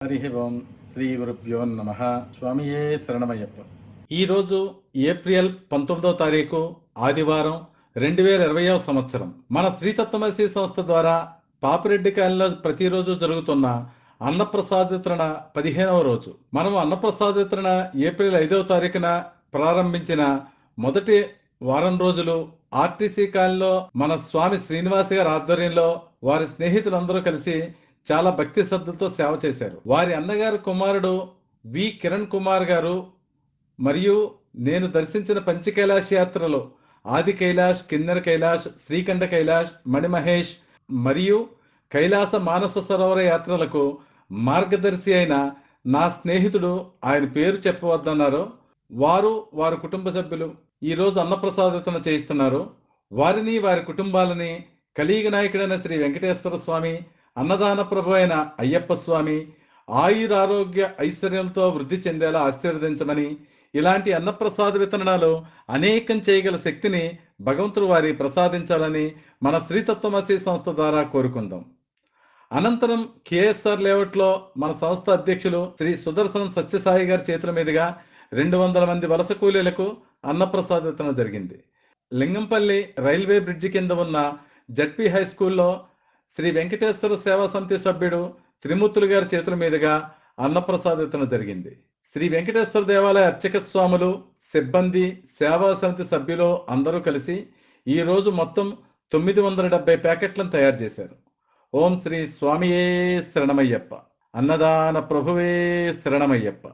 హరి ఓం శ్రీ గురుభ్యో నమ. స్వామియే శరణమయ్యప్ప. ఈరోజు ఏప్రిల్ 19వ తారీఖు ఆదివారం 2020వ సంవత్సరం. మన శ్రీతత్వమసి సంస్థ ద్వారా పాపిరెడ్డి కాలనీలో ప్రతిరోజు జరుగుతున్న అన్నప్రసాద వితరణ 15వ రోజు. మనం అన్నప్రసాద వితరణ ఏప్రిల్ 5వ తారీఖున ప్రారంభించిన మొదటి వారం రోజులు ఆర్టీసీ కాలనీలో మన స్వామి శ్రీనివాస్ గారి ఆధ్వర్యంలో వారి స్నేహితులందరూ కలిసి చాలా భక్తి శ్రద్ధలతో సేవ చేశారు. వారి అన్నగారు కుమారుడు వి కిరణ్ కుమార్ గారు మరియు నేను దర్శించిన పంచకైలాష్ యాత్రలో ఆది కైలాష్, కిన్నెర కైలాష్, శ్రీకంఠ కైలాష్, మణిమహేష్ మరియు కైలాస మానస సరోవర యాత్రలకు మార్గదర్శి అయిన నా స్నేహితుడు, ఆయన పేరు చెప్పవద్దన్నారు, వారి కుటుంబ సభ్యులు ఈరోజు అన్నప్రసాదతన చేయిస్తున్నారు. వారిని వారి కుటుంబాలని కలియుగ నాయకుడైన శ్రీ వెంకటేశ్వర స్వామి, అన్నదాన ప్రభు అయిన అయ్యప్ప స్వామి ఆయురారోగ్య ఐశ్వర్యంతో వృద్ధి చెందేలా ఆశీర్వదించమని, ఇలాంటి అన్నప్రసాద వితరణలో అనేకం చేయగల శక్తిని భగవంతుడు వారి ప్రసాదించాలని మన శ్రీతత్వమసి సంస్థ ద్వారా కోరుకుందాం. అనంతరం కేఎస్ఆర్ లేఅవుట్లో మన సంస్థ అధ్యక్షులు శ్రీ సుదర్శనం సత్యసాయి గారి చేతుల మీదుగా 200 మంది వలస కూలీలకు అన్నప్రసాద వితరణ జరిగింది. లింగంపల్లి రైల్వే బ్రిడ్జి కింద ఉన్న జడ్పీ హై స్కూల్లో శ్రీ వెంకటేశ్వర సేవా సమితి సభ్యుడు త్రిమూర్తులు గారి చేతుల మీదుగా అన్నప్రసాద వితరణ జరిగింది. శ్రీ వెంకటేశ్వర దేవాలయ అర్చక స్వాములు, సిబ్బంది, సేవా సమితి సభ్యులు అందరూ కలిసి ఈ రోజు మొత్తం 970 ప్యాకెట్లను తయారు చేశారు. ఓం శ్రీ స్వామియే శరణమయ్యప్ప. అన్నదాన ప్రభువే శరణమయ్యప్ప.